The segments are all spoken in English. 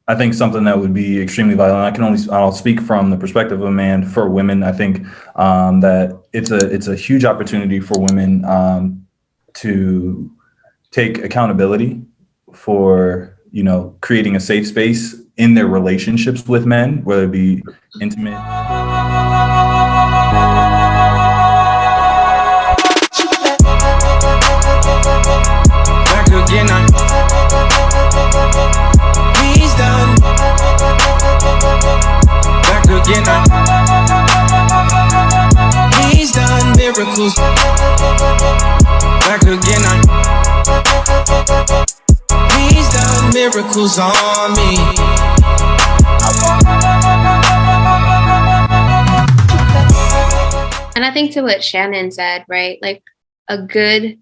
I think something that would be extremely vital, and I'll speak from the perspective of a man. For women, I think that it's a huge opportunity for women to take accountability for, creating a safe space in their relationships with men, whether it be intimate. Back again, he's done. Back again, he's done miracles. Back again, he's done miracles on me. And I think to what Shannon said, right? Like a good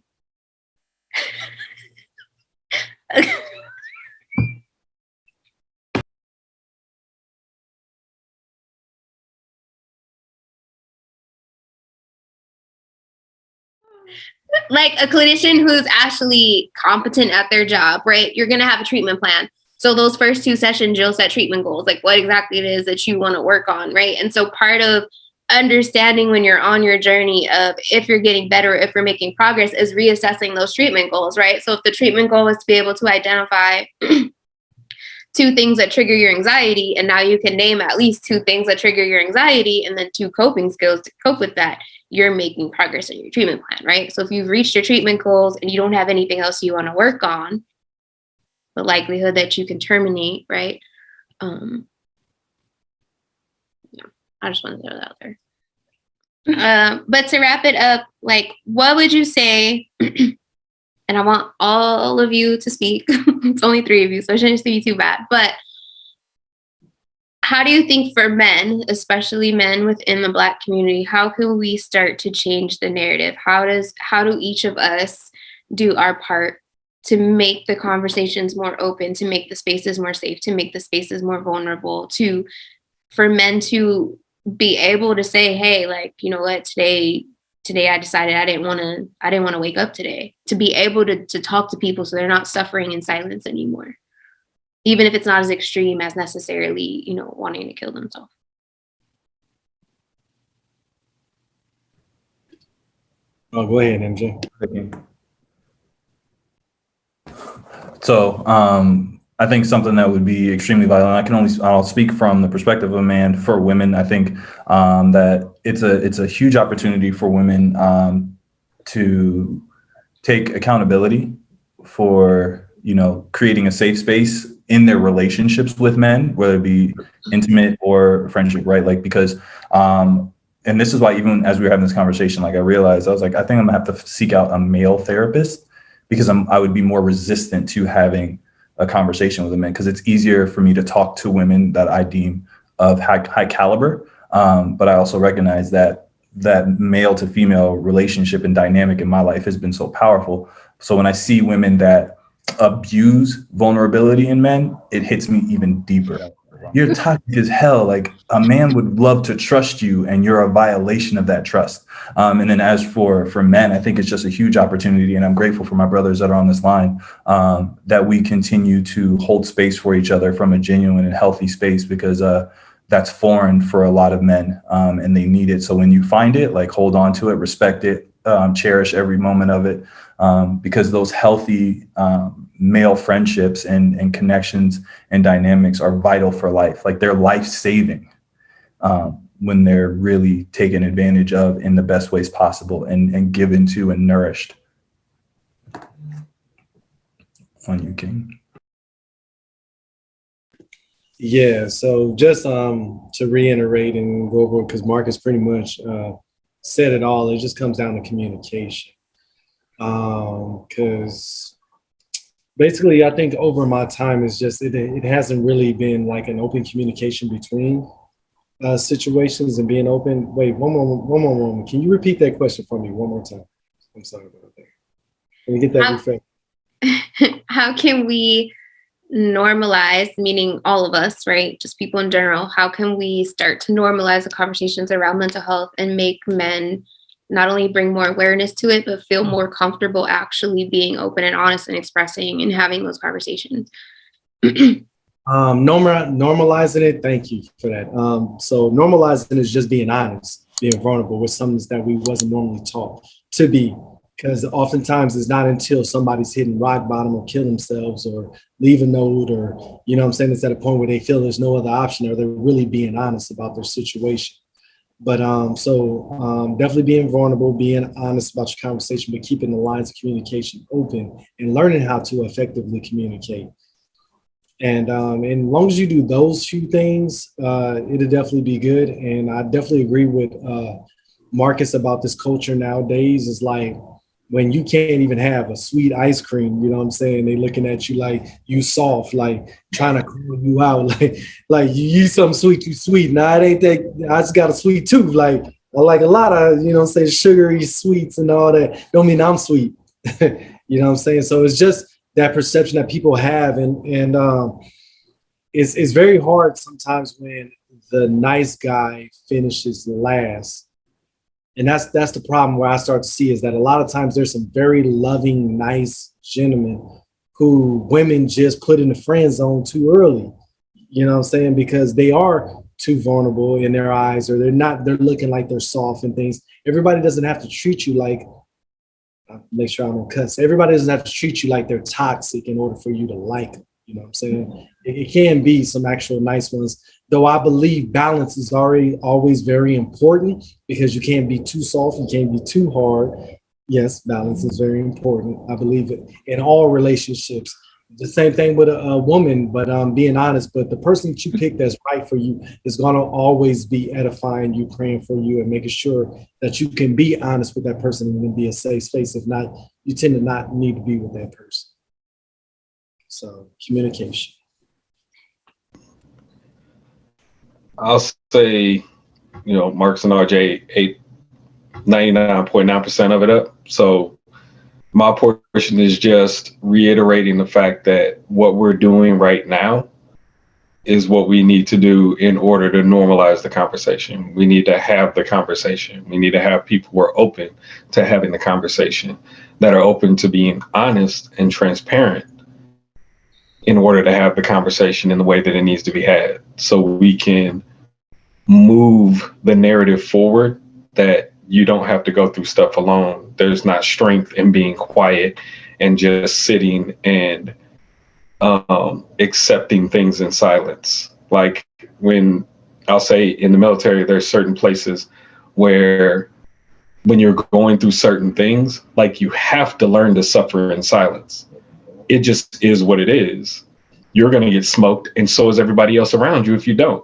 like a clinician who's actually competent at their job, right? You're going to have a treatment plan. So those first 2 sessions, you'll set treatment goals, like what exactly it is that you want to work on, right? And so part of understanding when you're on your journey of if you're getting better, if you're making progress, is reassessing those treatment goals, right? So if the treatment goal is to be able to identify 2 things that trigger your anxiety, and now you can name at least 2 things that trigger your anxiety and then 2 coping skills to cope with that, you're making progress in your treatment plan, right? So if you've reached your treatment goals and you don't have anything else you want to work on, the likelihood that you can terminate, right? I just want to throw that out there. But to wrap it up, like, what would you say? And I want all of you to speak. It's only 3 of you, so it shouldn't be too bad. But how do you think for men, especially men within the Black community, how can we start to change the narrative? How do each of us do our part to make the conversations more open, to make the spaces more safe, to make the spaces more vulnerable, for men to be able to say, hey, like, you know what, today I decided I didn't want to wake up today, to be able to talk to people so they're not suffering in silence anymore, even if it's not as extreme as necessarily, wanting to kill themselves. Oh, go ahead, MJ. So I think something that would be extremely vital, and I'll speak from the perspective of a man. For women, I think that it's a huge opportunity for women to take accountability for, creating a safe space in their relationships with men, whether it be intimate or friendship, right? Like, because and this is why, even as we were having this conversation, like, I realized, I was like, I think I'm gonna have to seek out a male therapist, because I would be more resistant to having a conversation with a man, because it's easier for me to talk to women that I deem of high caliber. But I also recognize that male to female relationship and dynamic in my life has been so powerful. So when I see women that abuse vulnerability in men, it hits me even deeper. You're toxic as hell. Like, a man would love to trust you, and you're a violation of that trust. And then as for men, I think it's just a huge opportunity, and I'm grateful for my brothers that are on this line, that we continue to hold space for each other from a genuine and healthy space, because that's foreign for a lot of men, and they need it. So when you find it, like, hold on to it, respect it, cherish every moment of it, because those healthy male friendships and connections and dynamics are vital for life. Like, they're life-saving when they're really taken advantage of in the best ways possible and given to and nourished. On you, King. Yeah, so just to reiterate and go over, because Marcus pretty much said it all, it just comes down to communication. Because basically, I think over my time, it's just, it hasn't really been like an open communication between situations and being open. Wait, one more moment. Can you repeat that question for me one more time? I'm sorry about that. Can we get that refreshed? How can we normalize, meaning all of us, right? Just people in general. How can we start to normalize the conversations around mental health and make men not only bring more awareness to it, but feel more comfortable actually being open and honest and expressing and having those conversations? Normalizing it. Thank you for that. So normalizing is just being honest, being vulnerable with something that we wasn't normally taught to be. Because oftentimes it's not until somebody's hitting rock bottom or kill themselves or leave a note or, you know what I'm saying, it's at a point where they feel there's no other option or they're really being honest about their situation. But definitely being vulnerable, being honest about your conversation, but keeping the lines of communication open and learning how to effectively communicate. And as long as you do those few things, it'll definitely be good. And I definitely agree with Marcus about this culture nowadays. Is like when you can't even have a sweet ice cream, you know what I'm saying? They looking at you like you soft, like trying to call you out, like you eat something sweet, you sweet. Nah, it ain't that. I just got a sweet tooth. Like I like a lot of, you know what I'm saying, sugary sweets and all that. Don't mean I'm sweet. You know what I'm saying? So it's just that perception that people have, and it's very hard sometimes when the nice guy finishes last. And that's the problem where I start to see is that a lot of times there's some very loving, nice gentlemen who women just put in the friend zone too early. You know what I'm saying? Because they are too vulnerable in their eyes, or they're looking like they're soft and things. Everybody doesn't have to treat you like, make sure I don't cuss. Everybody doesn't have to treat you like they're toxic in order for you to like them. You know what I'm saying? It can be some actual nice ones, though I believe balance is always very important because you can't be too soft, you can't be too hard. Yes, balance is very important. I believe it in all relationships. The same thing with a woman, but being honest, but the person that you pick that's right for you is going to always be edifying you, praying for you, and making sure that you can be honest with that person and be a safe space. If not, you tend to not need to be with that person. So communication. I'll say, Marcus and RJ ate 99.9% of it up. So my portion is just reiterating the fact that what we're doing right now is what we need to do in order to normalize the conversation. We need to have the conversation. We need to have people who are open to having the conversation, that are open to being honest and transparent in order to have the conversation in the way that it needs to be had, so we can move the narrative forward, that you don't have to go through stuff alone. There's not strength in being quiet and just sitting and accepting things in silence. Like when I'll say in the military, there's certain places where when you're going through certain things, like you have to learn to suffer in silence. It just is what it is. You're going to get smoked, and so is everybody else around you if you don't.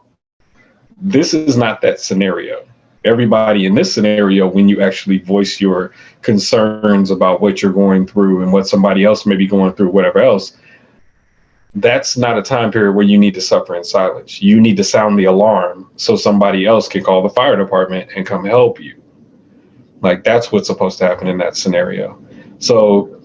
This is not that scenario. Everybody in this scenario, when you actually voice your concerns about what you're going through and what somebody else may be going through, whatever else, that's not a time period where you need to suffer in silence. You need to sound the alarm so somebody else can call the fire department and come help you. Like, that's what's supposed to happen in that scenario. So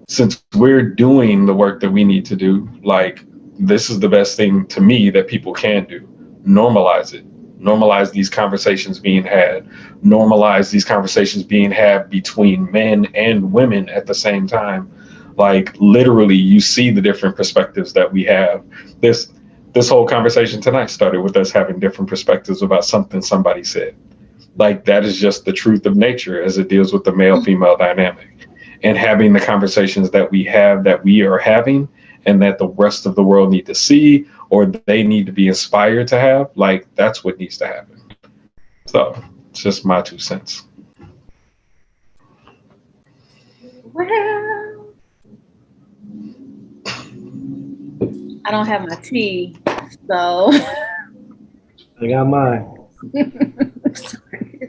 since we're doing the work that we need to do, like, this is the best thing to me that people can do. Normalize it. Normalize these conversations being had. Normalize these conversations being had between men and women at the same time. Like, literally, you see the different perspectives that we have. This whole conversation tonight started with us having different perspectives about something somebody said. Like, that is just the truth of nature as it deals with the male-female dynamic. And having the conversations that we have, that we are having, and that the rest of the world need to see, or they need to be inspired to have, like, that's what needs to happen. So it's just my 2 cents. Well, I don't have my tea, so. I got mine. Sorry.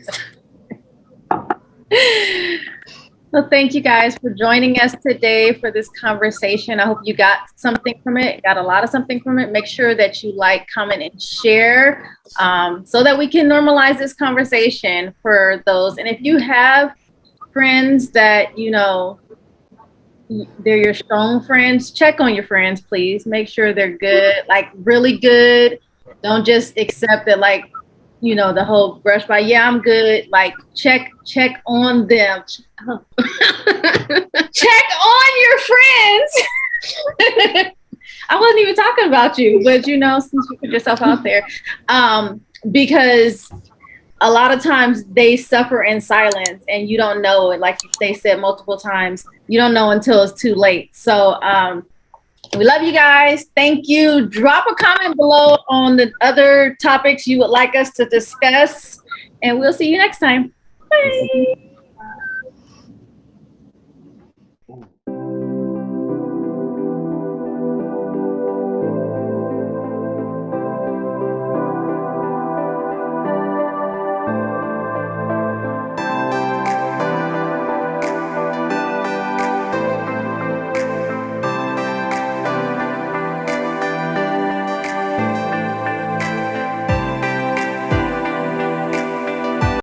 Well, thank you guys for joining us today for this conversation. I hope you got something from it, got a lot of something from it. Make sure that you like, comment, and share so that we can normalize this conversation for those. And if you have friends that, they're your strong friends, check on your friends, please. Make sure they're good, like really good. Don't just accept it like, the whole brush by, yeah, I'm good. Like, check on them. Check on your friends. I wasn't even talking about you, but you know, since you put yourself out there, because a lot of times they suffer in silence and you don't know it. Like they said multiple times, you don't know until it's too late. So we love you guys. Thank you. Drop a comment below on the other topics you would like us to discuss, and we'll see you next time. Bye.